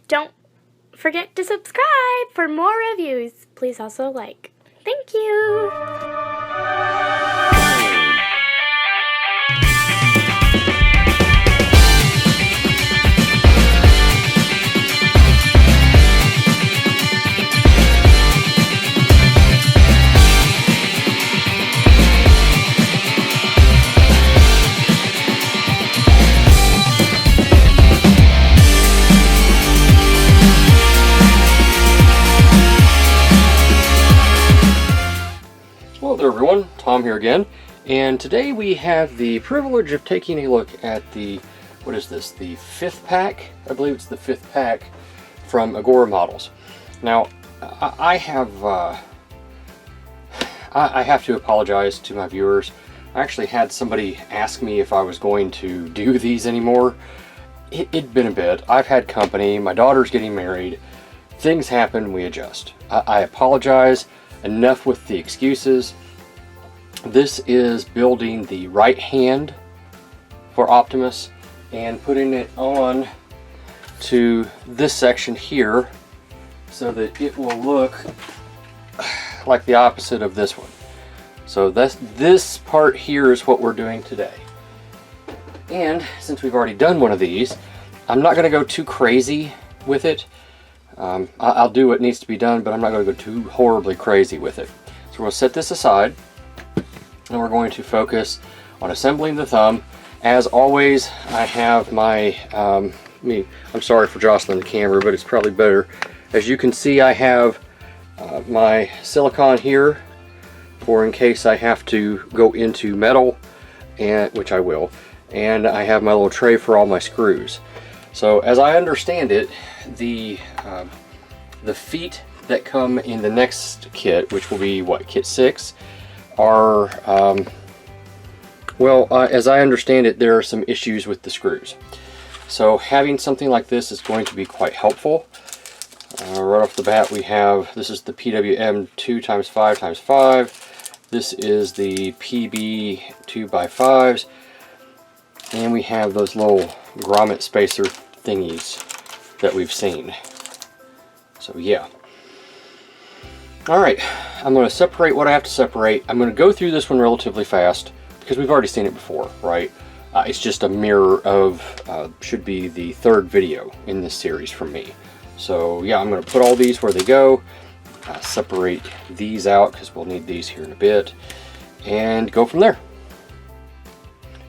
don't forget to subscribe for more reviews. Please also like. Thank you! Hello there everyone, Tom here again, and today we have the privilege of taking a look at the, what is this, the 5th pack? I believe it's the 5th pack from Agora Models. Now, I have to apologize to my viewers. I actually had somebody ask me if I was going to do these anymore. It'd been a bit. I've had company, my daughter's getting married, things happen, we adjust. I apologize. Enough with the excuses. This is building the right hand for Optimus and putting it on to this section here so that it will look like the opposite of this one. So this part here is what we're doing today. And since we've already done one of these, I'm not going to go too crazy with it. I'll do what needs to be done, but I'm not going to go too horribly crazy with it. So we'll set this aside, and we're going to focus on assembling the thumb. As always, I have my, I'm sorry for jostling the camera, but it's probably better. As you can see, I have my silicone here for in case I have to go into metal, and which I will. And I have my little tray for all my screws. So as I understand it, the feet that come in the next kit, which will be what, kit 6, are as I understand it, there are some issues with the screws. So having something like this is going to be quite helpful. Right off the bat, we have, this is the PWM 2x5x5. This is the PB 2x5s. And we have those little grommet spacer thingies that we've seen. So yeah. Alright, I'm going to separate what I have to separate. I'm going to go through this one relatively fast because we've already seen it before, right? It's just a mirror of, should be the 3rd video in this series from me. So yeah, I'm going to put all these where they go, separate these out because we'll need these here in a bit, and go from there.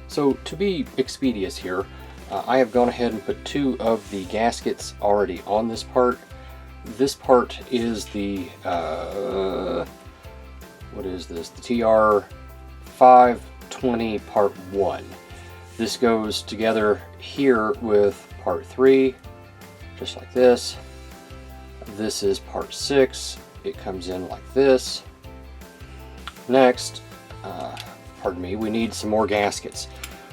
So to be expeditious here, I have gone ahead and put 2 of the gaskets already on this part. This part is the, what is this? The TR 520 part 1. This goes together here with part 3, just like this. This is part 6. It comes in like this. Next, pardon me, we need some more gaskets.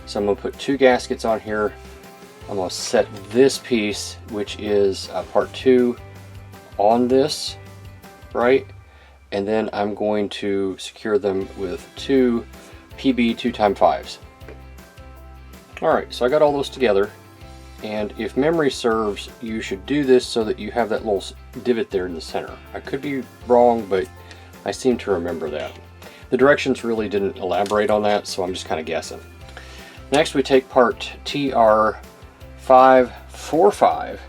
So I'm going to put 2 gaskets on here. I'm going to set this piece, which is part 2, on this, right? And then I'm going to secure them with 2 PB 2x5s. Alright, so I got all those together. And if memory serves, you should do this so that you have that little divot there in the center. I could be wrong, but I seem to remember that. The directions really didn't elaborate on that, so I'm just kind of guessing. Next we take part TR 545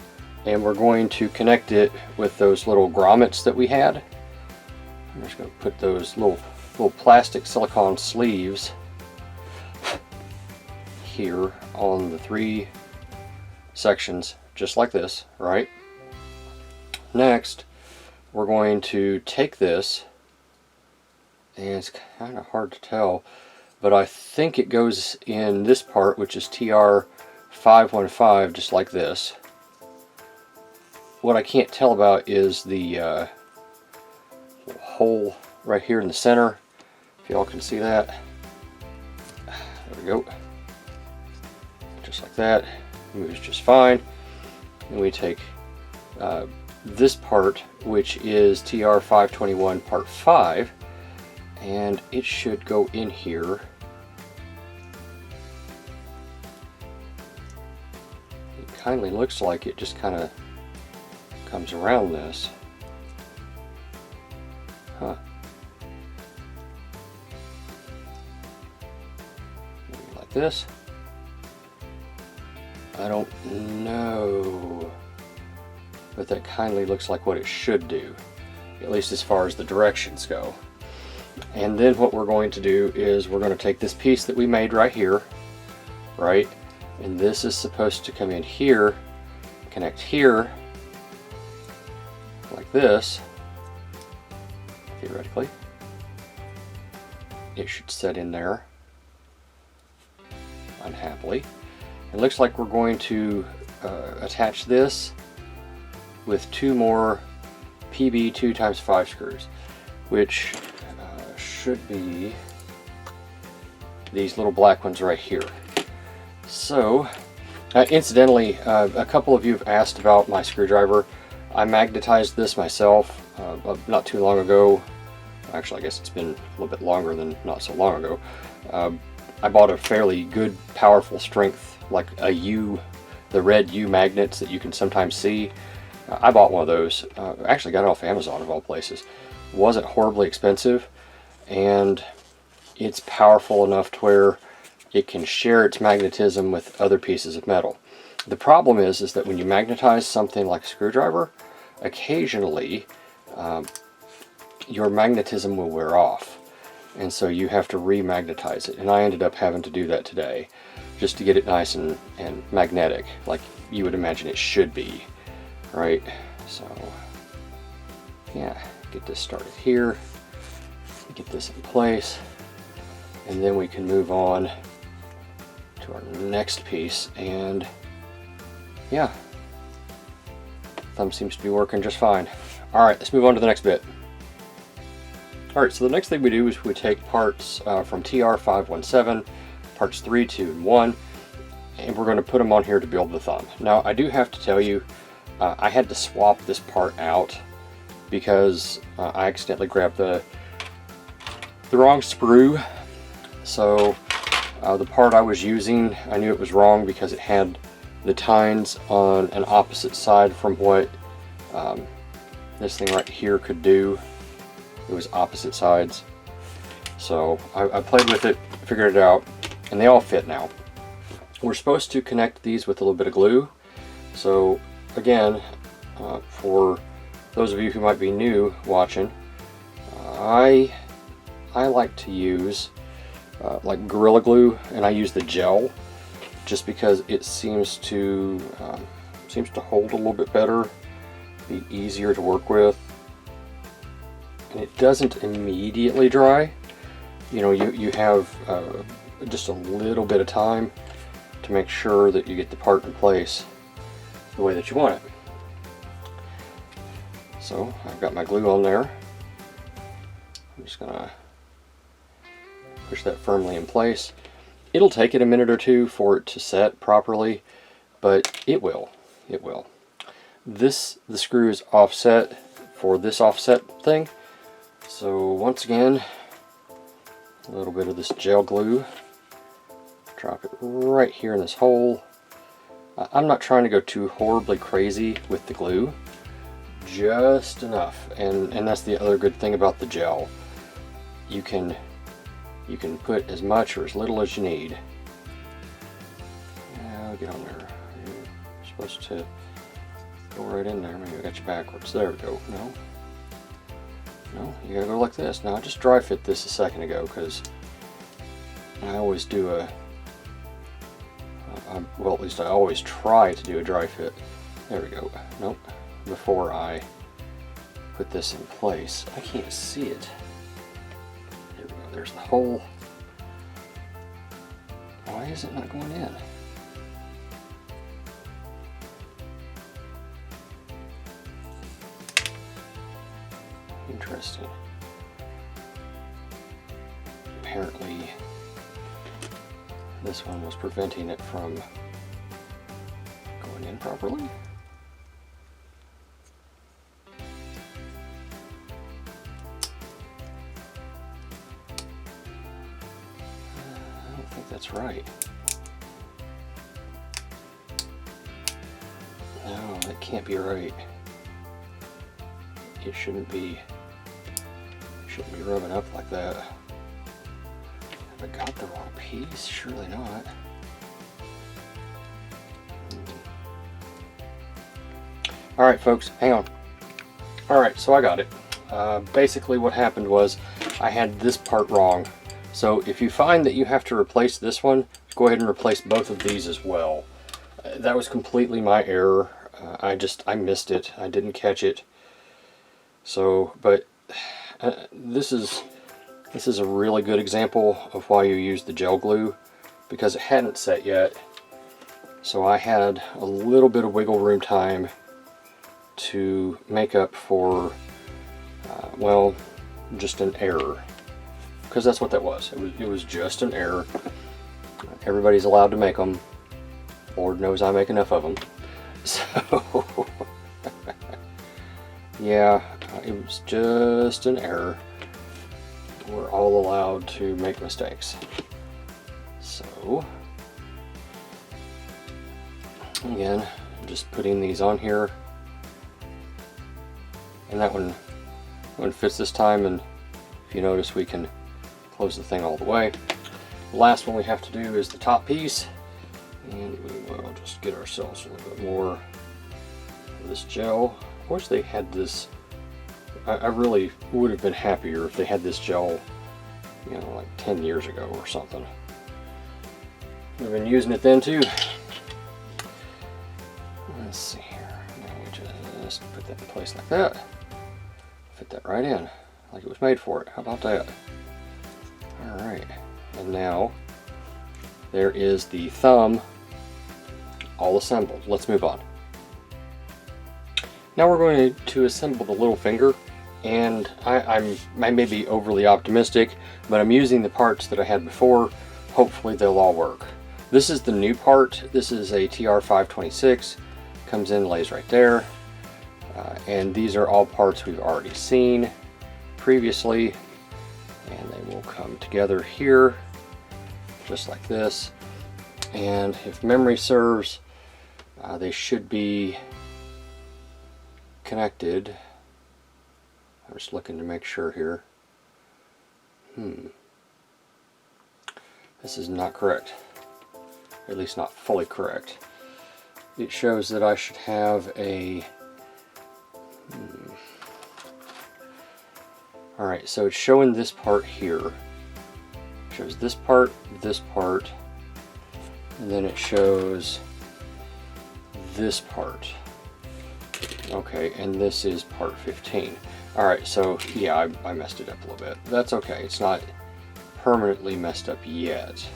and we're going to connect it with those little grommets that we had. I'm just going to put those little plastic silicone sleeves here on the 3 sections, just like this, right? Next we're going to take this, and it's kind of hard to tell, but I think it goes in this part, which is TR 515, just like this. What I can't tell about is the hole right here in the center, if y'all can see that. There we go. Just like that. Moves just fine. And we take this part, which is TR 521 part 5, and it should go in here. It kindly looks like it just kind of comes around this. Huh. Maybe like this. I don't know, but that kindly looks like what it should do, at least as far as the directions go. And then what we're going to do is we're going to take this piece that we made right here, right, and this is supposed to come in here, connect here, like this, theoretically. It should set in there, unhappily. It looks like we're going to attach this with 2 more PB 2x5 screws, which should be these little black ones right here. So, incidentally, a couple of you have asked about my screwdriver. I magnetized this myself not too long ago. Actually, I guess it's been a little bit longer than not so long ago. I bought a fairly good, powerful strength, like a U, the red U magnets that you can sometimes see. I bought one of those. Actually got it off Amazon of all places. Wasn't horribly expensive, and it's powerful enough to where it can share its magnetism with other pieces of metal. The problem is that when you magnetize something like a screwdriver, occasionally your magnetism will wear off, and so you have to re-magnetize it. And I ended up having to do that today, just to get it nice and magnetic, like you would imagine it should be, right? So yeah, get this started here, get this in place, and then we can move on to our next piece. And yeah, thumb seems to be working just fine. All right, let's move on to the next bit. All right, so the next thing we do is we take parts from TR517, parts 3, 2, and 1, and we're going to put them on here to build the thumb. Now, I do have to tell you, I had to swap this part out because I accidentally grabbed the wrong sprue. So the part I was using, I knew it was wrong because it had the tines on an opposite side from what this thing right here could do. It was opposite sides. So I played with it, figured it out, and they all fit now. We're supposed to connect these with a little bit of glue. So again, for those of you who might be new watching, I like to use like Gorilla Glue, and I use the gel just because it seems to hold a little bit better, be easier to work with, and it doesn't immediately dry. You know, you have just a little bit of time to make sure that you get the part in place the way that you want it. So I've got my glue on there. I'm just gonna push that firmly in place. It'll take it a minute or two for it to set properly, but it will. It will. The screw is offset for this offset thing. So once again, a little bit of this gel glue. Drop it right here in this hole. I'm not trying to go too horribly crazy with the glue, just enough. And that's the other good thing about the gel. You can put as much or as little as you need. Now get on there. You're supposed to go right in there. Maybe I got you backwards. There we go. No, you gotta go like this. Now I just dry fit this a second ago because I always do well, at least I always try to do a dry fit. There we go. Nope. Before I put this in place. I can't see it. There we go. There's the hole. Why is it not going in? Interesting. Apparently this one was preventing it from going in properly. I don't think that's right. No, that can't be right. it shouldn't be rubbing up like that. Have I got the wrong piece? Surely not. Alright folks, hang on. Alright, so I got it. Basically what happened was I had this part wrong. So if you find that you have to replace this one, go ahead and replace both of these as well. That was completely my error. I missed it. I didn't catch it. So, but this is a really good example of why you use the gel glue, because it hadn't set yet. So I had a little bit of wiggle room time to make up for, well, just an error. Because that's what that was. It was just an error. Everybody's allowed to make them. Lord knows I make enough of them. So, yeah, it was just an error. We're all allowed to make mistakes. So, again, I'm just putting these on here. And that one fits this time, and if you notice, we can close the thing all the way. The last one we have to do is the top piece, and we will just get ourselves a little bit more of this gel. I wish they had this. I really would have been happier if they had this gel, you know, like 10 years ago or something. We've been using it then too. Let's see here. Now we just put that in place like that. Fit that right in, like it was made for it. How about that? Alright, and now there is the thumb all assembled. Let's move on. Now we're going to assemble the little finger, and I may be overly optimistic, but I'm using the parts that I had before. Hopefully they'll all work. This is the new part. This is a TR526. Comes in, lays right there. And these are all parts we've already seen previously, and they will come together here just like this. And if memory serves, they should be connected. I'm just looking to make sure here. This is not correct, at least not fully correct. It shows that I should have a Alright, so it's showing this part here. It shows this part, and then it shows this part. Okay, and this is part 15. Alright, so yeah, I messed it up a little bit. That's okay, it's not permanently messed up yet.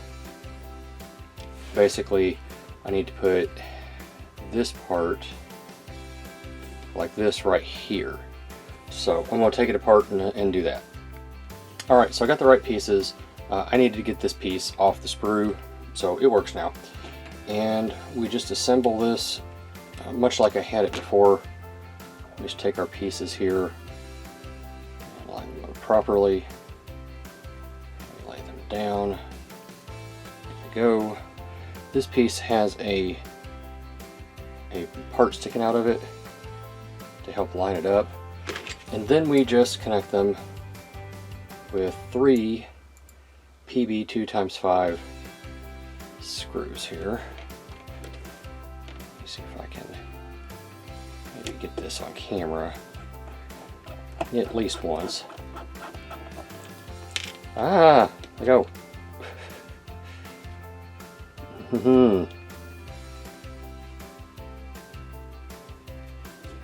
Basically, I need to put this part like this right here. So I'm going to take it apart and do that. Alright, so I got the right pieces. I needed to get this piece off the sprue, so it works now. And we just assemble this much like I had it before. We just take our pieces here, line them up properly, lay them down. There we go. This piece has a part sticking out of it to help line it up. And then we just connect them with 3 PB 2x5 screws here. Let me see if I can maybe get this on camera at least once. Ah, there we go.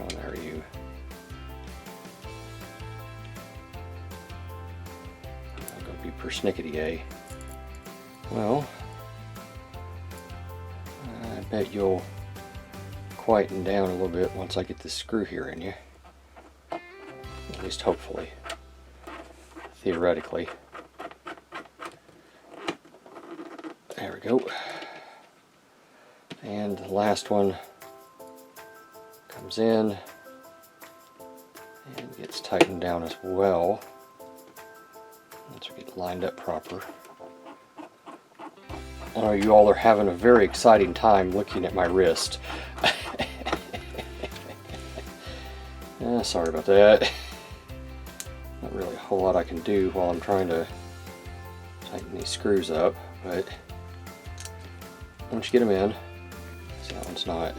Oh, there you. I'm gonna be persnickety-gay. Well, I bet you'll quieten down a little bit once I get this screw here in you. At least hopefully. Theoretically. There we go. And the last one comes in and gets tightened down as well. Once we get lined up proper. I know you all are having a very exciting time looking at my wrist. Sorry about that. Not really a whole lot I can do while I'm trying to tighten these screws up, but once you get them in, see, that one's not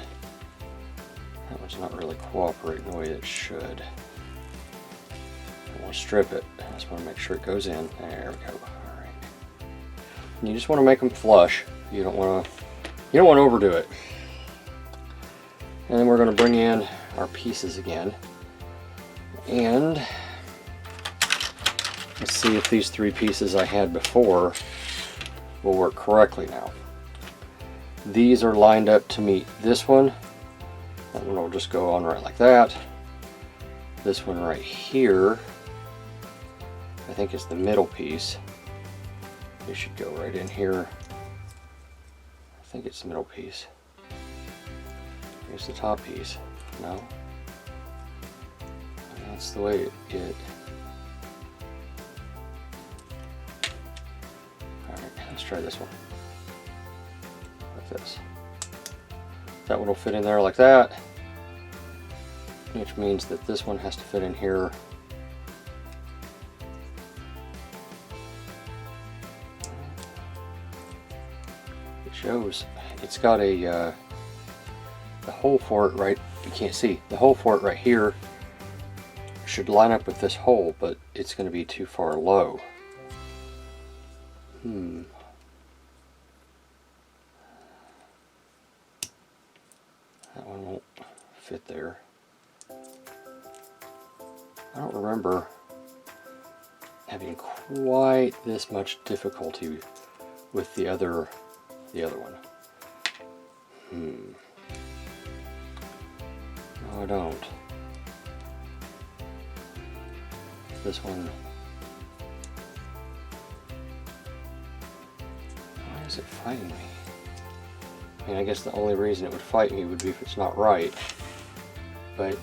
really cooperating the way it should. I want to strip it. I just want to make sure it goes in. There we go. All right. And you just want to make them flush. You don't want to overdo it. And then we're going to bring in our pieces again, and let's see if these 3 pieces I had before will work correctly now. These are lined up to meet this one. That one will just go on right like that. This one right here, I think is the middle piece. It should go right in here. I think it's the middle piece. Here's the top piece. No. That's the way it. Alright, let's try this one. Like this. That one will fit in there like that, which means that this one has to fit in here. It shows it's got a the hole for it right, you can't see, the hole for it right here should line up with this hole, but it's going to be too far low. That one won't fit there. I don't remember having quite this much difficulty with the other one. No, I don't. This one. Why is it fighting me? I mean, I guess the only reason it would fight me would be if it's not right. But it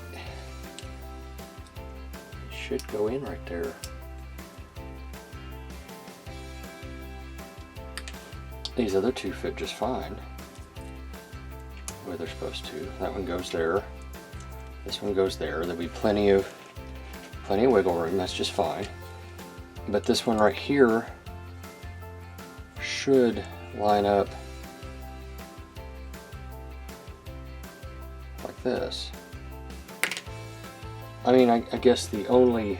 should go in right there. These other 2 fit just fine. The way they're supposed to. That one goes there. This one goes there. There'll be plenty of wiggle room. That's just fine. But this one right here should line up like this. I mean, I guess the only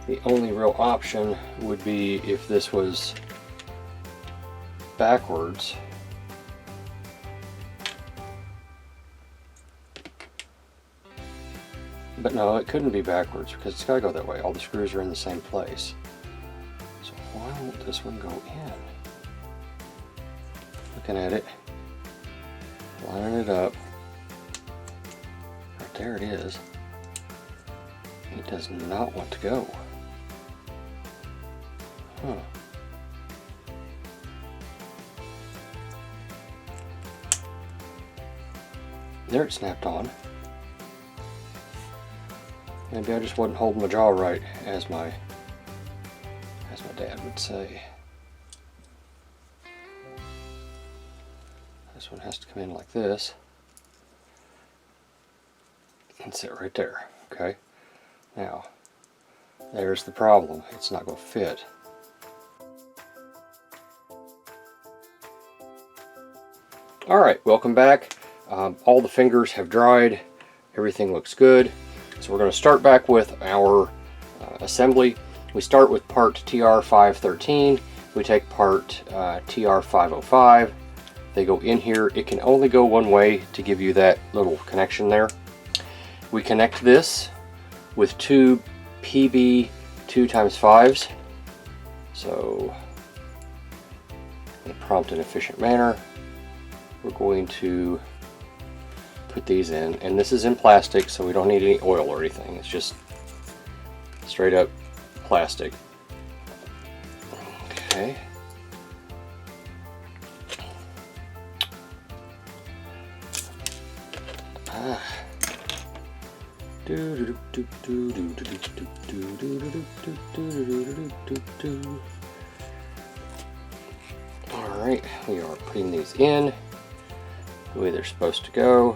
real option would be if this was backwards. But no, it couldn't be backwards because it's got to go that way. All the screws are in the same place. So why won't this one go in? Looking at it, lining it up. Right there it is. It does not want to go. Huh. There it snapped on. Maybe I just wasn't holding my jaw right, as my dad would say. This one has to come in like this and sit right there. Okay. Now, there's the problem. It's not going to fit. All right, welcome back. All the fingers have dried. Everything looks good. So we're going to start back with our assembly. We start with part TR513. We take part TR505. They go in here. It can only go one way to give you that little connection there. We connect this with 2 PB 2x5s. So in a prompt and efficient manner, we're going to put these in, and this is in plastic, so we don't need any oil or anything. It's just straight up plastic. Okay. Alright, we are putting these in the way they're supposed to go.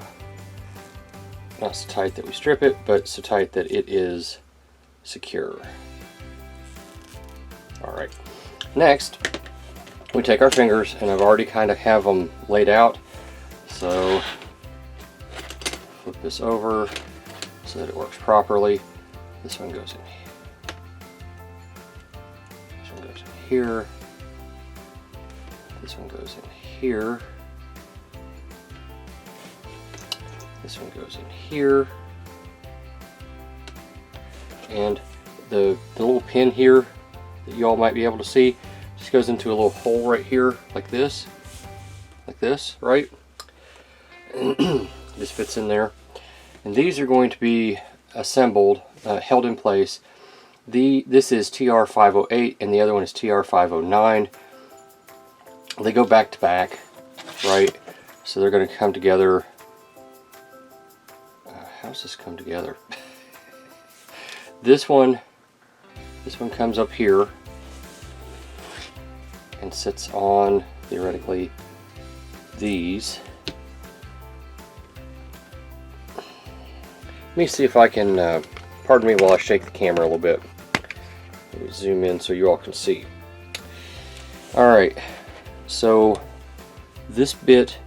Not so tight that we strip it, but so tight that it is secure. Alright, next we take our fingers, and I've already kind of have them laid out, so flip this over so that it works properly. This one goes in here. This one goes in here. This one goes in here. This one goes in here. And the little pin here that you all might be able to see just goes into a little hole right here, like this, right? This fits in there. And these are going to be assembled, held in place. This is TR508 and the other one is TR509. They go back to back, right? So they're going to come together. How's this come together? This one comes up here and sits on, theoretically, these. Let me see if I can, pardon me while I shake the camera a little bit. Let me zoom in so you all can see. Alright, so this bit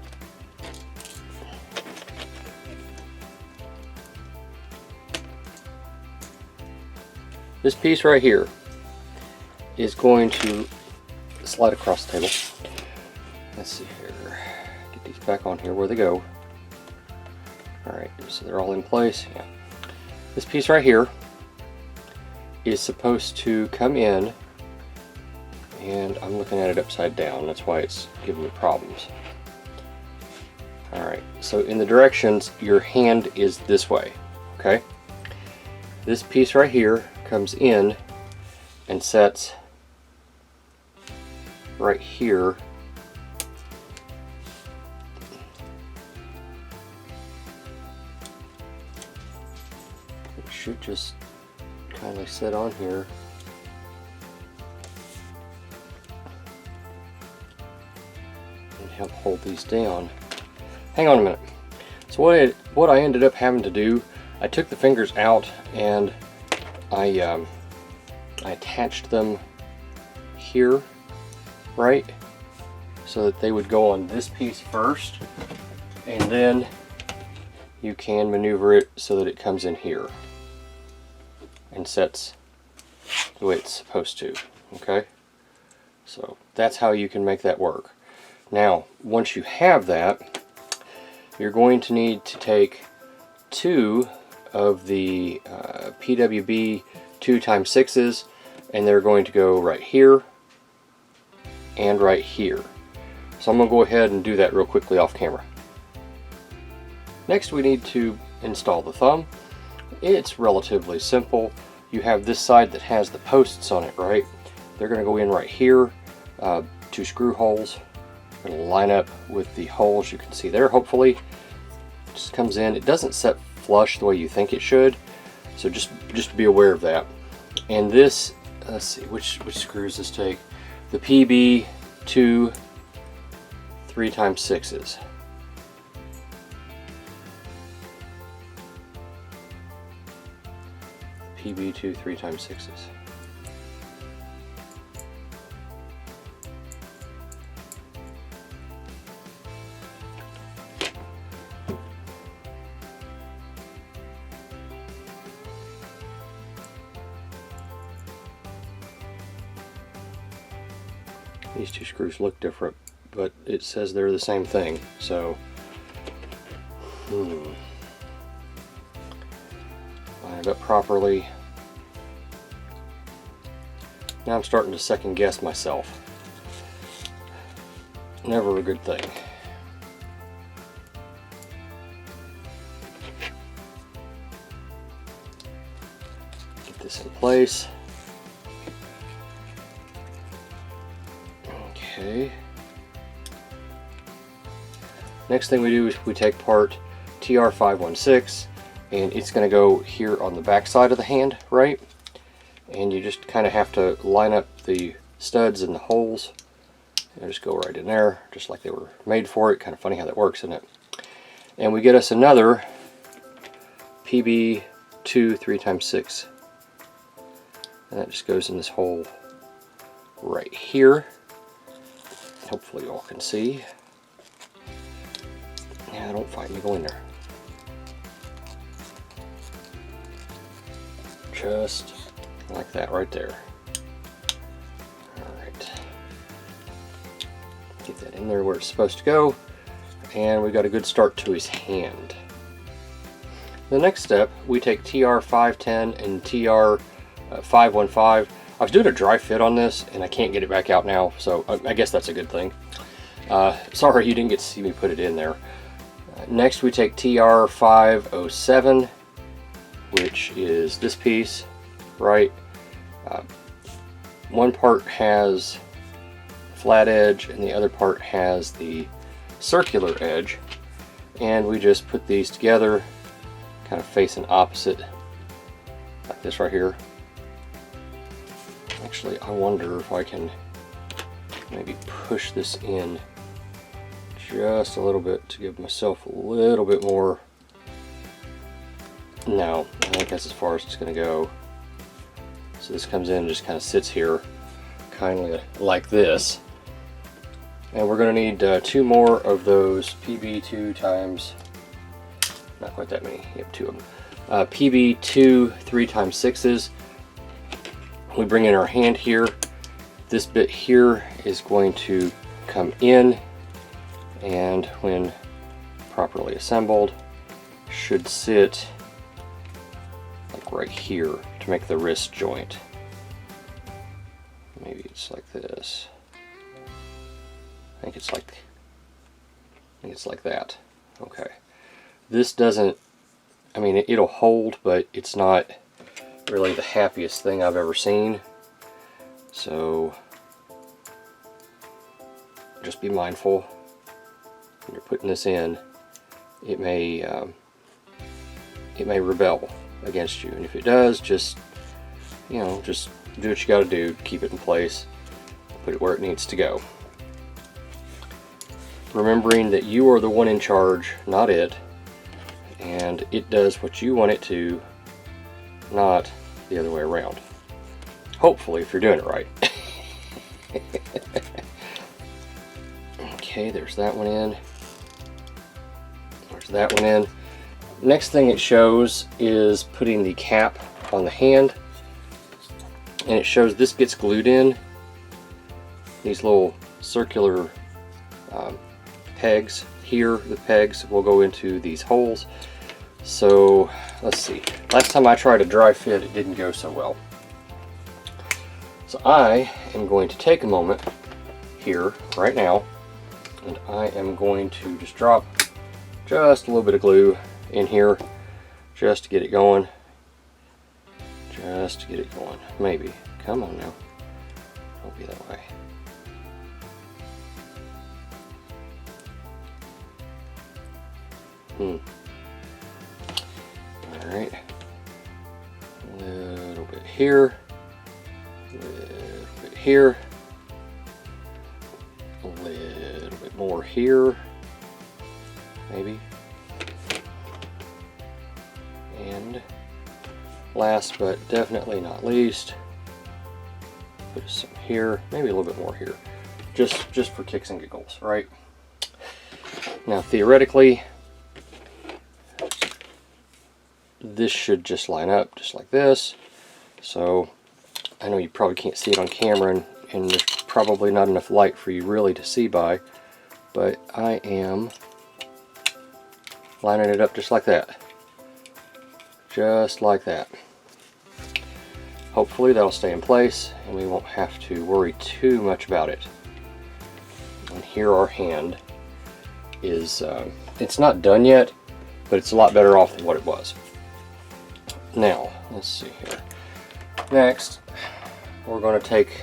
this piece right here is going to slide across the table. Let's see here. Get these back on here where they go. Alright, so they're all in place. Yeah. This piece right here is supposed to come in, and I'm looking at it upside down. That's why it's giving me problems. Alright, so in the directions, your hand is this way. Okay? This piece right here comes in and sets right here. It should just kind of sit on here. And help hold these down. Hang on a minute. So what I ended up having to do, I took the fingers out and I attached them here, right? So that they would go on this piece first, and then you can maneuver it so that it comes in here and sets the way it's supposed to. Okay, so that's how you can make that work. Now, once you have that, you're going to need to take two of the PWB 2x6s, and they're going to go right here and right here. So I'm going to go ahead and do that real quickly off camera. Next we need to install the thumb. It's relatively simple. You have this side that has the posts on it, right? They're going to go in right here, 2 screw holes. It'll line up with the holes you can see there, hopefully. Just comes in. It doesn't set flush the way you think it should, so just be aware of that. And this, let's see, which screws does this take? The PB2 3x6s. PB2 3x6s. These 2 screws look different, but it says they're the same thing, so line it up properly. Now I'm starting to second guess myself. Never a good thing. Get this in place. Okay. Next thing we do is we take part TR516, and it's going to go here on the back side of the hand, right? And you just kind of have to line up the studs and the holes and just go right in there, just like they were made for it. Kind of funny how that works, isn't it? And we get us another PB2 3x6, and that just goes in this hole right here. Hopefully you all can see. Yeah, don't fight me, go in there. Just like that right there. Alright. Get that in there where it's supposed to go. And we got a good start to his hand. The next step, we take TR510 and TR515. I was doing a dry fit on this and I can't get it back out now, so I guess that's a good thing. Sorry you didn't get to see me put it in there. Next we take TR507, which is this piece, right? One part has flat edge and the other part has the circular edge, and we just put these together kind of facing opposite like this right here. Actually, I wonder if I can maybe push this in just a little bit to give myself a little bit more. No, I think that's as far as it's going to go. So this comes in and just kind of sits here kind of like this. And we're going to need 2 more of those PB2 times, not quite that many, yep, 2 of them. PB2 3x6s. We bring in our hand here. This bit here is going to come in, and when properly assembled should sit like right here to make the wrist joint. Maybe it's like this. I think it's like that. Okay. This doesn't, I mean, it'll hold, but it's not really the happiest thing I've ever seen. So just be mindful when you're putting this in. It may rebel against you, and if it does, just, you know, just do what you got to do to keep it in place, put it where it needs to go. Remembering that you are the one in charge, not it, and it does what you want it to, not the other way around. Hopefully, if you're doing it right. Okay, there's that one in. There's that one in. Next thing it shows is putting the cap on the hand, and it shows this gets glued in. These little circular pegs here, the pegs will go into these holes. So let's see, last time I tried a dry fit it didn't go so well. So I am going to take a moment here right now, and I am going to just drop just a little bit of glue in here just to get it going. Just to get it going. Maybe. Come on now. Don't be that way. Alright. A little bit here. A little bit here. A little bit more here. Maybe. And last but definitely not least, put some here, maybe a little bit more here, just for kicks and giggles, right? Now theoretically, this should just line up just like this. So I know you probably can't see it on camera, and there's probably not enough light for you really to see by, but I am lining it up just like that. Just like that. Hopefully that'll stay in place and we won't have to worry too much about it. And here our hand is, it's not done yet, but it's a lot better off than what it was. Now, let's see here. Next, we're going to take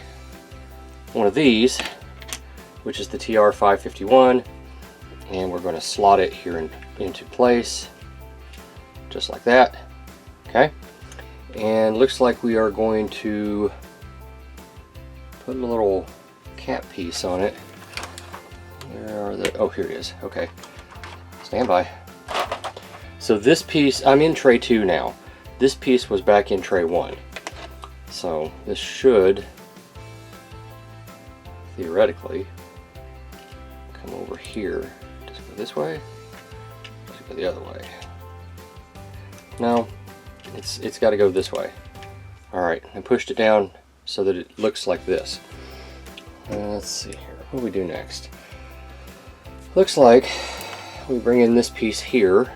one of these, which is the TR551, and we're going to slot it here into place, just like that. Okay, and looks like we are going to put a little cap piece on it. Where are the, oh, here it is. Okay, stand by. So this piece, I'm in tray 2 now. This piece was back in tray 1. So this should theoretically come over here. Just go this way. Just go the other way. No, it's got to go this way. All right, I pushed it down so that it looks like this. Let's see here. What do we do next? Looks like we bring in this piece here.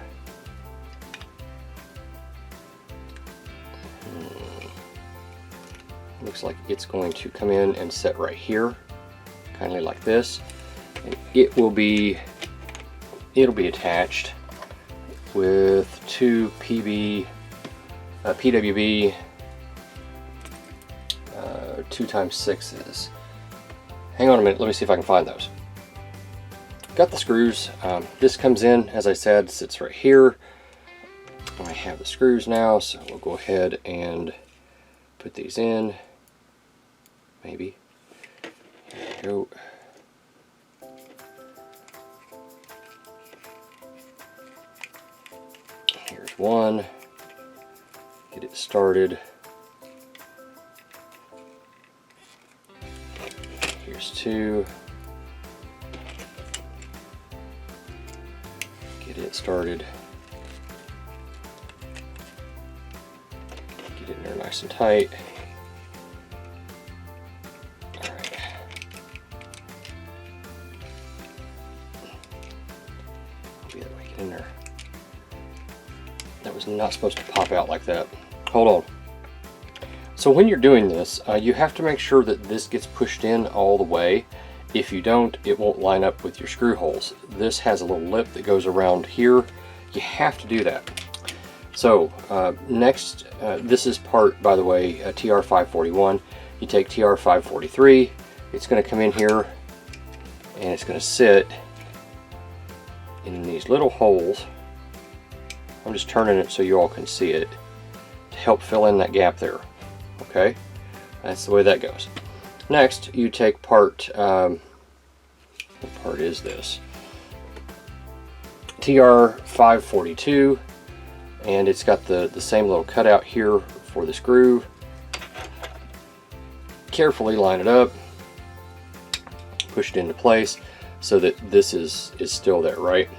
Looks like it's going to come in and set right here, kind of like this, and it'll be attached with two PWB 2x6s. Hang on a minute, let me see if I can find those. Got the screws. This comes in, as I said, sits right here. I have the screws now, so we'll go ahead and put these in. Maybe. Here we go. Here's one. Get it started. Here's two. Get it started. Get it in there nice and tight. Alright. Be that way, get in there. That was not supposed to pop out like that. Hold on. So when you're doing this, you have to make sure that this gets pushed in all the way. If you don't, it won't line up with your screw holes. This has a little lip that goes around here. You have to do that. So next, this is part, by the way, TR541. You take TR543, it's going to come in here and it's going to sit in these little holes. I'm just turning it so you all can see it to help fill in that gap there. Okay, that's the way that goes. Next, you take part, what part is this? TR542, and it's got the same little cutout here for this groove. Carefully line it up, push it into place so that this is still there, right?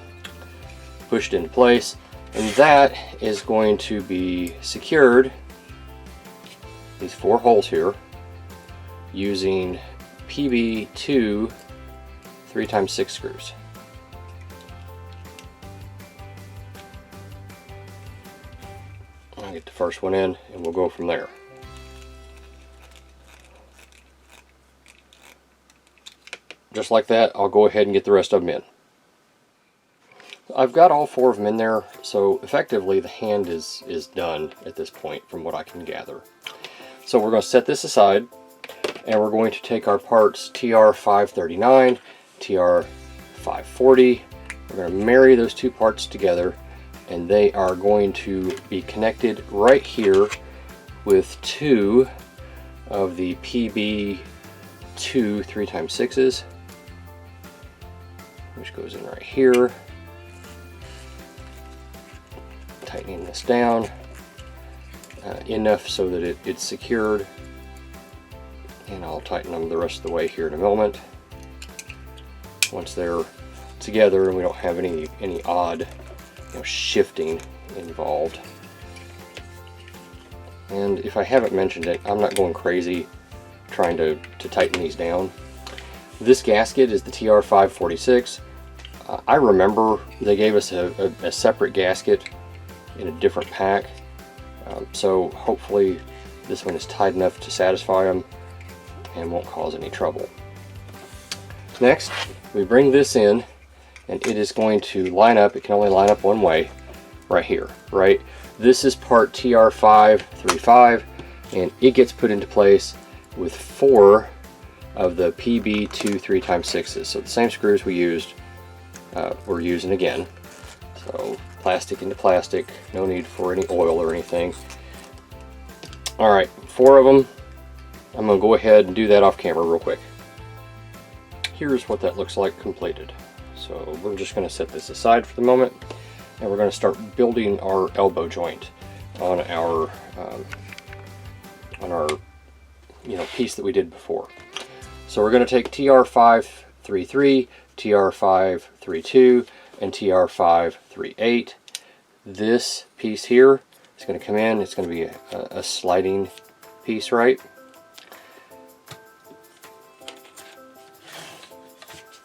Push it into place, and that is going to be secured, these four holes here, using PB2 3x6 screws. I'll get the first one in and we'll go from there. Just like that, I'll go ahead and get the rest of them in. I've got all four of them in there, so effectively the hand is done at this point from what I can gather. So we're going to set this aside, and we're going to take our parts TR539, TR540. We're going to marry those two parts together, and they are going to be connected right here with two of the PB2 3x6s, which goes in right here. Tightening this down enough so that it's secured, and I'll tighten them the rest of the way here in a moment once they're together and we don't have any odd shifting involved. And if I haven't mentioned it, I'm not going crazy trying to tighten these down. This gasket is the TR546. I remember they gave us a separate gasket in a different pack, so hopefully this one is tight enough to satisfy them and won't cause any trouble. Next, we bring this in, and it is going to line up. It can only line up one way, right here, right? This is part TR535, and it gets put into place with four of the PB2 3x6s. So the same screws we used, we're using again. So plastic into plastic, no need for any oil or anything. All right, four of them. I'm gonna go ahead and do that off camera real quick. Here's what that looks like completed. So we're just gonna set this aside for the moment. and we're going to start building our elbow joint on our piece that we did before. So we're going to take TR533, TR532, and TR538. This piece here is going to come in. It's going to be a sliding piece, right?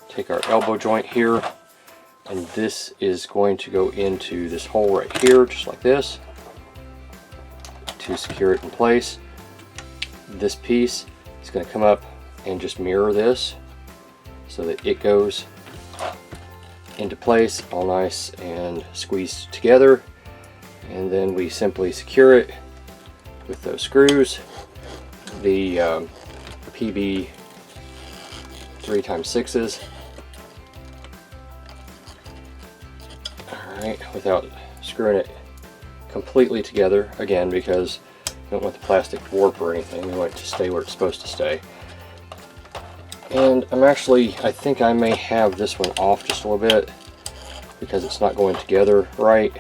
Take our elbow joint here, and this is going to go into this hole right here, just like this, to secure it in place. This piece is going to come up and just mirror this so that it goes into place all nice and squeezed together, and then we simply secure it with those screws. The PB 3x6s. Alright, without screwing it completely together, again, because we don't want the plastic to warp or anything. We want it to stay where it's supposed to stay. And I think I may have this one off just a little bit because it's not going together right.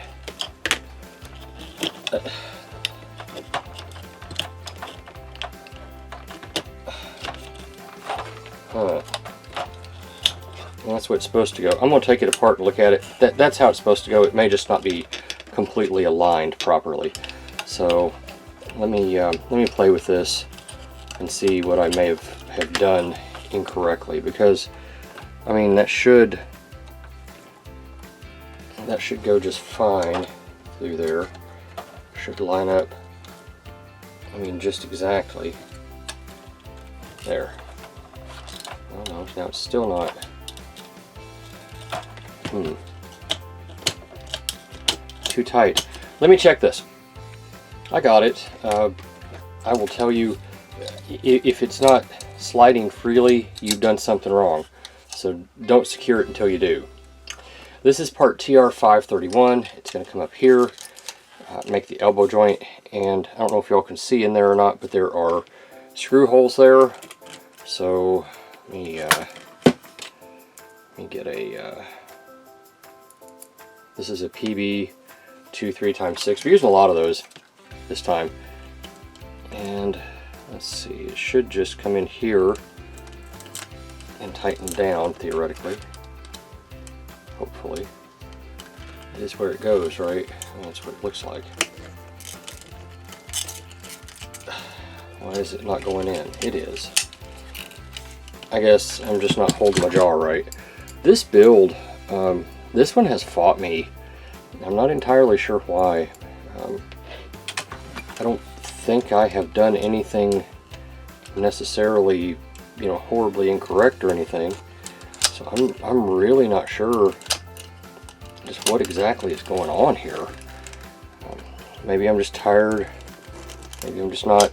And that's what it's supposed to go. I'm going to take it apart and look at it. That's how it's supposed to go. It may just not be completely aligned properly. So let me play with this and see what I may have done incorrectly, because I mean that should go just fine through there. Should line up, I mean, just exactly there. Oh no, now it's still not. Too tight. Let me check this. I got it. I will tell you, if it's not sliding freely, you've done something wrong. So don't secure it until you do. This is part TR531. It's going to come up here, make the elbow joint, and I don't know if y'all can see in there or not, but there are screw holes there. So let me get a. This is a PB 23x6. We're using a lot of those this time, and let's see, it should just come in here and tighten down theoretically. Hopefully, it is where it goes, right? And that's what it looks like. Why is it not going in? It is. I guess I'm just not holding my jaw right. This build, this one has fought me. I'm not entirely sure why. I don't think I have done anything necessarily, horribly incorrect or anything. So I'm really not sure just what exactly is going on here. Maybe I'm just tired. Maybe I'm just not,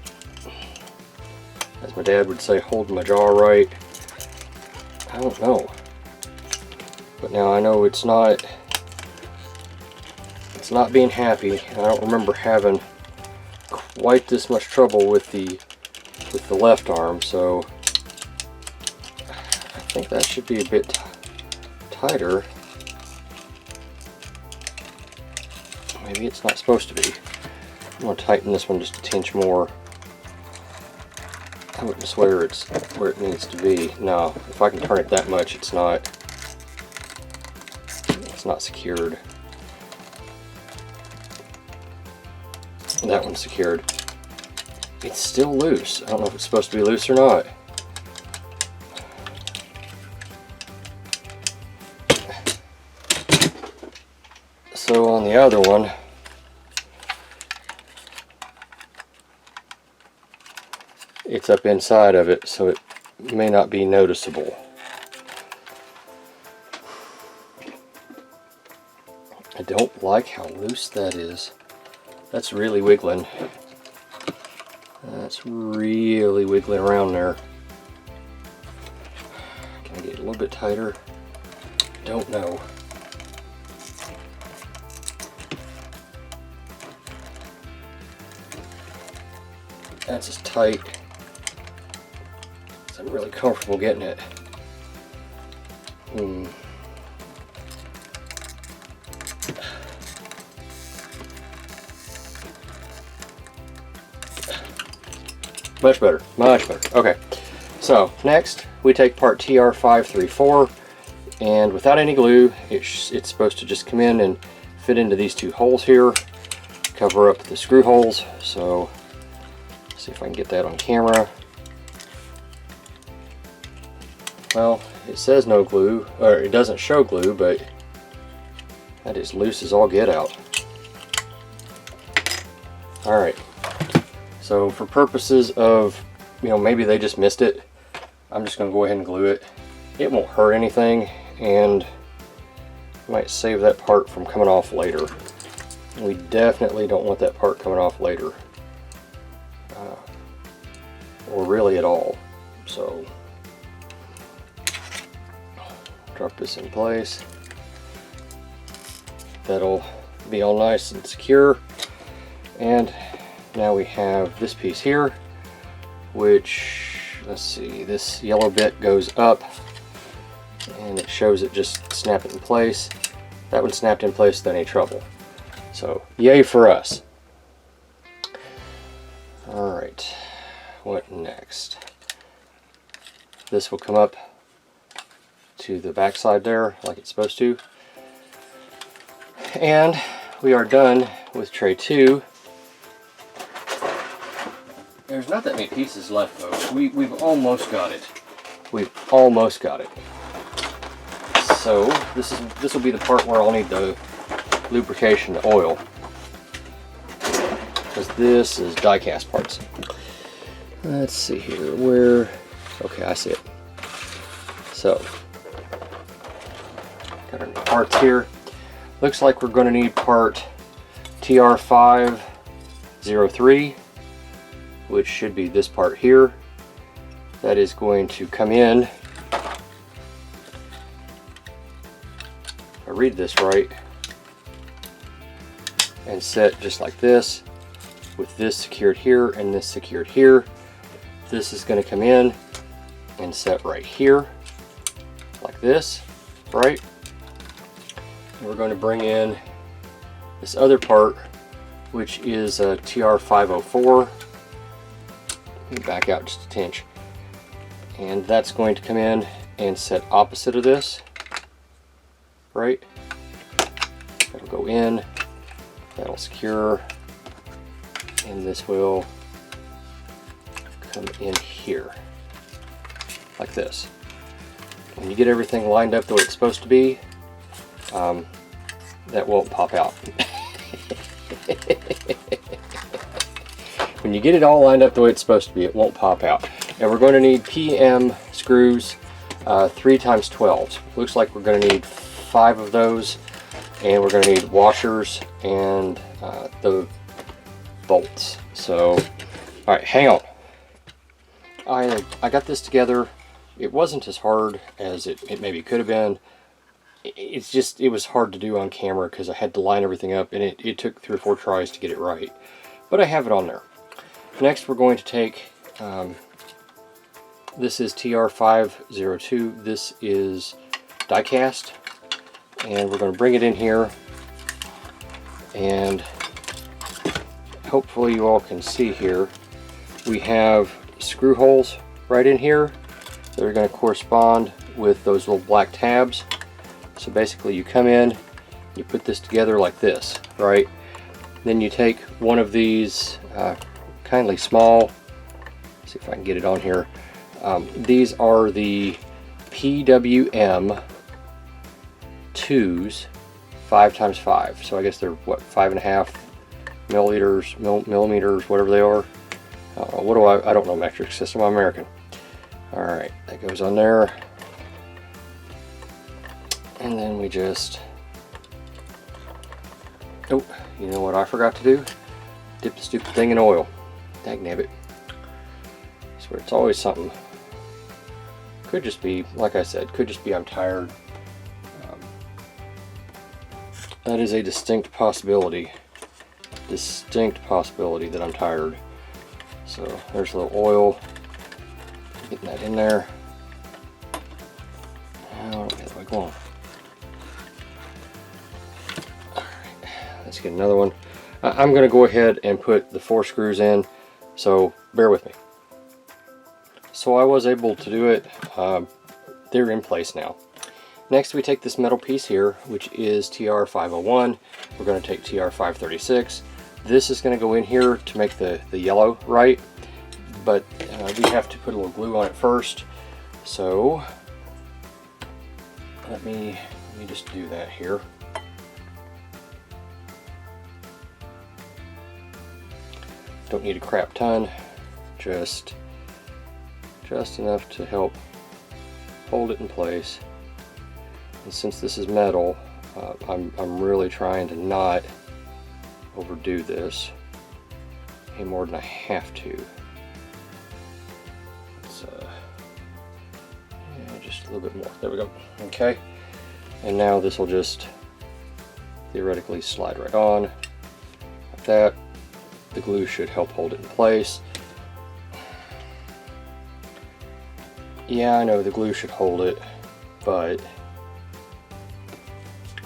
as my dad would say, holding my jaw right. I don't know. But now I know it's not being happy. I don't remember having quite this much trouble with the left arm, so I think that should be a bit tighter. Maybe it's not supposed to be. I'm going to tighten this one just a tinge more. I wouldn't swear it's where it needs to be. No, if I can turn it that much, it's not secured. That one's secured. It's still loose. I don't know if it's supposed to be loose or not. So on the other one, it's up inside of it, so it may not be noticeable. I don't like how loose that is. That's really wiggling. That's really wiggling around there. Can I get it a little bit tighter? Don't know. That's as tight as I'm really comfortable getting it. Much better, much better. Okay, so next we take part TR534, and without any glue, it's supposed to just come in and fit into these two holes here, cover up the screw holes. So let's see if I can get that on camera. Well, it says no glue, or it doesn't show glue, but that is loose as all get out. Alright, so for purposes of, you know, maybe they just missed it, I'm just going to go ahead and glue it. It won't hurt anything, and might save that part from coming off later. We definitely don't want that part coming off later, or really at all. So drop this in place. That'll be all nice and secure. And now we have this piece here, which, let's see, this yellow bit goes up and it shows it just snap it in place. That one snapped in place without any trouble. So yay for us. Alright, what next? This will come up to the back side there like it's supposed to. And we are done with tray 2. There's not that many pieces left, folks. We've almost got it. We've almost got it. So this will be the part where I'll need the lubrication, the oil, because this is die cast parts. Let's see here, where? Okay, I see it. So got our parts here. Looks like we're going to need part TR503, which should be this part here. That is going to come in, if I read this right, and set just like this, with this secured here and this secured here. This is going to come in and set right here, like this, right? And we're going to bring in this other part, which is a TR504. Let me back out just a tinch. And that's going to come in and set opposite of this, right? That'll go in, that'll secure, and this will come in here, like this. When you get everything lined up the way it's supposed to be, that won't pop out. When you get it all lined up the way it's supposed to be, it won't pop out. And we're going to need PM screws, 3x12s. Looks like we're going to need 5 of those, and we're going to need washers and the bolts. So, all right, hang on. I got this together. It wasn't as hard as it maybe could have been. It's just, it was hard to do on camera because I had to line everything up, and it took 3 or 4 tries to get it right. But I have it on there. Next, we're going to take, this is TR502. This is die cast, and we're going to bring it in here, and hopefully you all can see here. We have screw holes right in here that are going to correspond with those little black tabs. So basically you come in, you put this together like this, right? Then you take one of these kindly small, let's see if I can get it on here. These are the PWM 2s, 5x5. So I guess they're what, 5.5 millimeters, whatever they are. What do I don't know metric system, I'm American. All right, that goes on there. And then we just, oh, you know what I forgot to do? Dip the stupid thing in oil. Dagnabbit. I swear it's always something. Could just be, like I said, could just be I'm tired. That is a distinct possibility. Distinct possibility that I'm tired. So there's a little oil. Getting that in there. Now, where do I go on? Let's get another one. I'm going to go ahead and put the 4 screws in, so bear with me. so I was able to do it. They're in place now. Next we take this metal piece here, which is TR501. We're going to take TR536. This is going to go in here to make the yellow right, but we have to put a little glue on it first. So let me just do that here. Don't need a crap ton, just enough to help hold it in place. And since this is metal, I'm really trying to not overdo this any more than I have to. Let's yeah, just a little bit more. There we go. Okay, and now this will just theoretically slide right on like that. The glue should help hold it in place. Yeah, I know the glue should hold it, but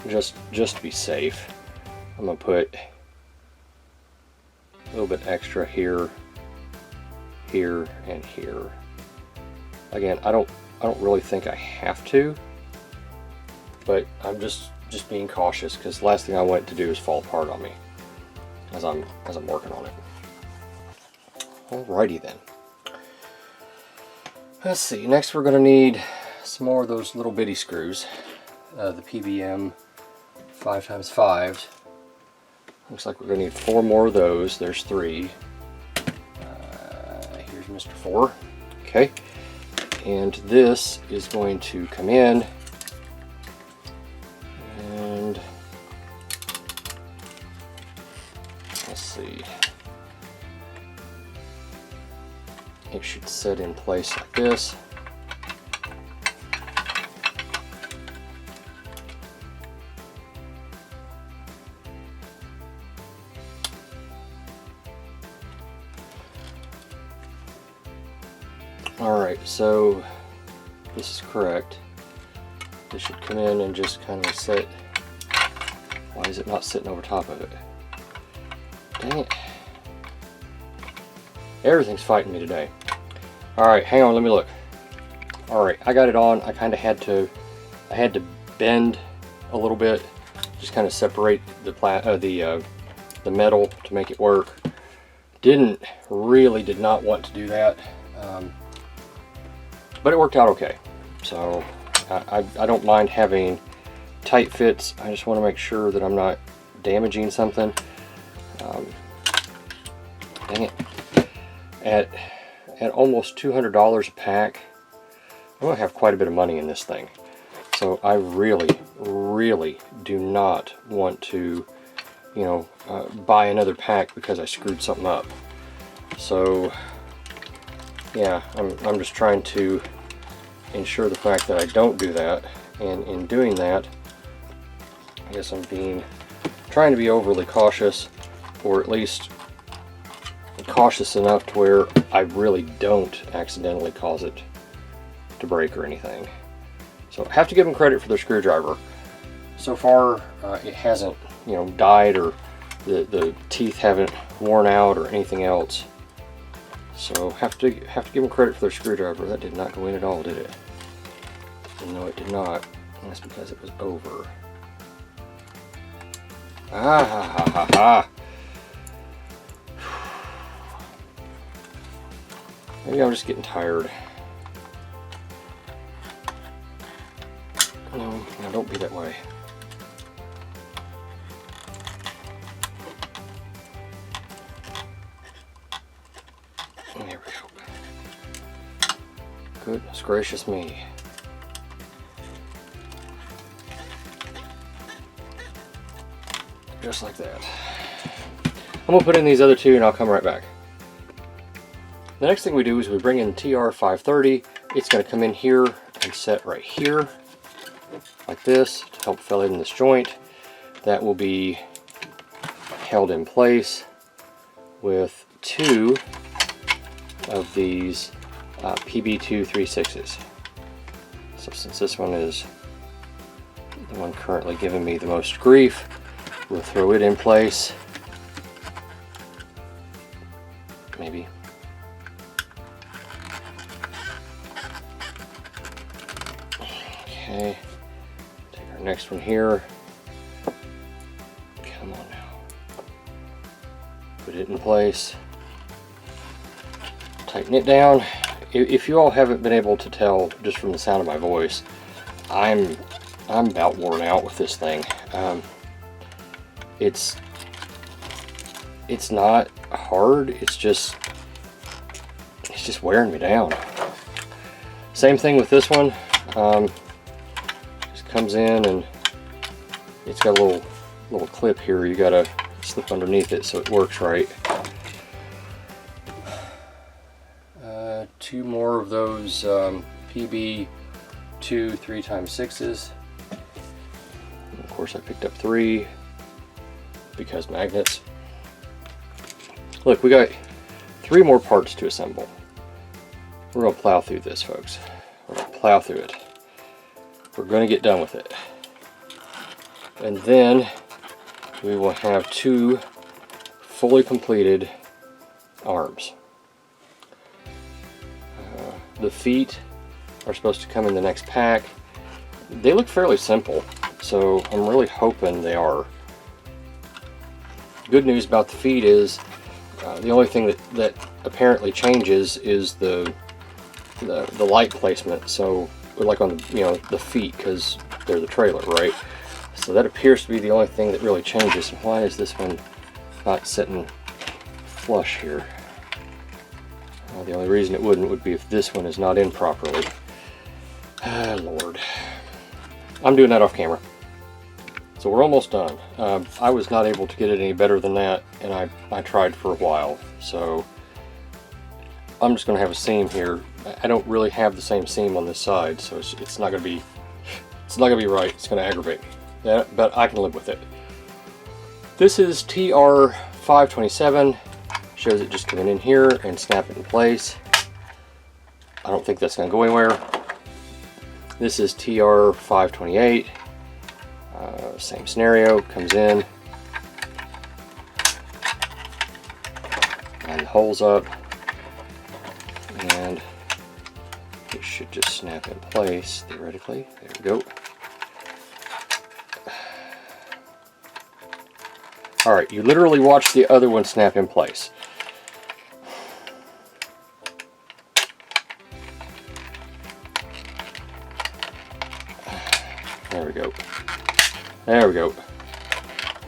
just to be safe, I'm gonna put a little bit extra here, here, and here. Again, I don't really think I have to, but I'm just being cautious, because the last thing I want it to do is fall apart on me as I'm working on it. Alrighty then. Let's see, next we're going to need some more of those little bitty screws, the PBM 5x5s. Looks like we're going to need 4 more of those. There's 3. Here's Mr. 4. Okay, and this is going to come in, and let's see, it should set in place like this. Alright, so this is correct. This should come in and just kind of set. Why is it not sitting over top of it? Dang it. Everything's fighting me today. Alright, hang on, let me look. Alright, I got it on. I kind of had to bend a little bit, just kind of separate the metal to make it work. Did not want to do that, but it worked out okay. So I don't mind having tight fits. I just want to make sure that I'm not damaging something. Dang it. At almost $200 a pack, I'm going to have quite a bit of money in this thing. So I really do not want to, buy another pack because I screwed something up. So yeah, I'm just trying to ensure the fact that I don't do that, and in doing that, I guess I'm trying to be overly cautious, or at least cautious enough to where I really don't accidentally cause it to break or anything. So I have to give them credit for their screwdriver. So far, it hasn't, died, or the teeth haven't worn out or anything else. So have to give them credit for their screwdriver. That did not go in at all, did it? No, it did not. And that's because it was over. Ah ha ha ha ha. Maybe I'm just getting tired. No, don't be that way. There we go. Goodness gracious me. Just like that. I'm going to put in these other 2 and I'll come right back. The next thing we do is we bring in TR530. It's going to come in here and set right here, like this, to help fill in this joint. That will be held in place with 2 of these PB236s. So since this one is the one currently giving me the most grief, we'll throw it in place. Maybe. Okay, take our next one here. Come on now. Put it in place. Tighten it down. If you all haven't been able to tell just from the sound of my voice, I'm about worn out with this thing. It's not hard. It's just wearing me down. Same thing with this one. Just comes in and it's got a little clip here. You gotta slip underneath it so it works right. Two more of those PB 2 3x6s. And of course I picked up 3 because magnets. Look, we got 3 more parts to assemble. We're going to plow through this, folks. We're going to plow through it. We're going to get done with it. And then we will have 2 fully completed arms. The feet are supposed to come in the next pack. They look fairly simple, so I'm really hoping they are. Good news about the feet is the only thing that apparently changes is the light placement. So like on the the feet, because they're the trailer, right? So that appears to be the only thing that really changes. Why is this one not sitting flush here? Well, the only reason it wouldn't would be if this one is not in properly. Ah, Lord. I'm doing that off camera. So we're almost done. I was not able to get it any better than that, and I tried for a while. So I'm just going to have a seam here. I don't really have the same seam on this side, so it's not going to be right. It's going to aggravate me. Yeah, but I can live with it. This is TR527. Shows it just coming in here and snap it in place. I don't think that's going to go anywhere. This is TR528. Same scenario, comes in, line the holes up, and it should just snap in place theoretically. There we go. Alright, you literally watched the other one snap in place. There we go. There we go.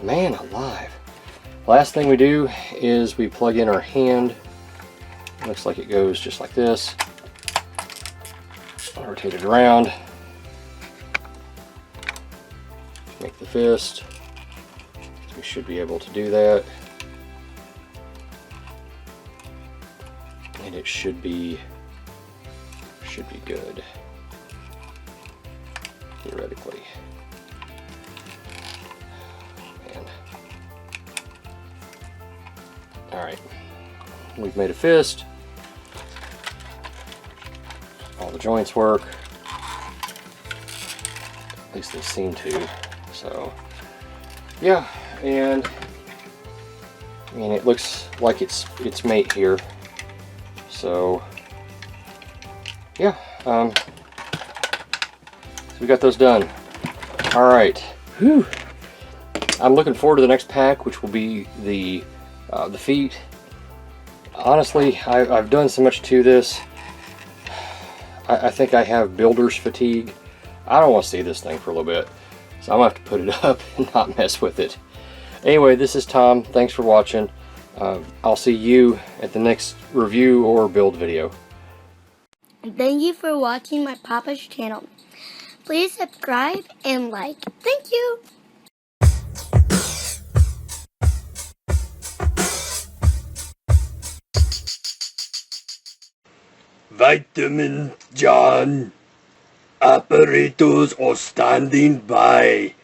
Man alive. Last thing we do is we plug in our hand. Looks like it goes just like this. Rotate it around. Make the fist. We should be able to do that. And it should be good. Theoretically. Man. Alright. We've made a fist. All the joints work. At least they seem to. So yeah, and it looks like it's mate here. So yeah, so we got those done. All right, whew. I'm looking forward to the next pack, which will be the feet. Honestly, I've done so much to this. I think I have builder's fatigue. I don't want to see this thing for a little bit, so I'm gonna have to put it up and not mess with it. Anyway, this is Tom. Thanks for watching. I'll see you at the next review or build video. Thank you for watching my Papa's channel. Please subscribe and like. Thank you. Vitamin John. Operators are standing by.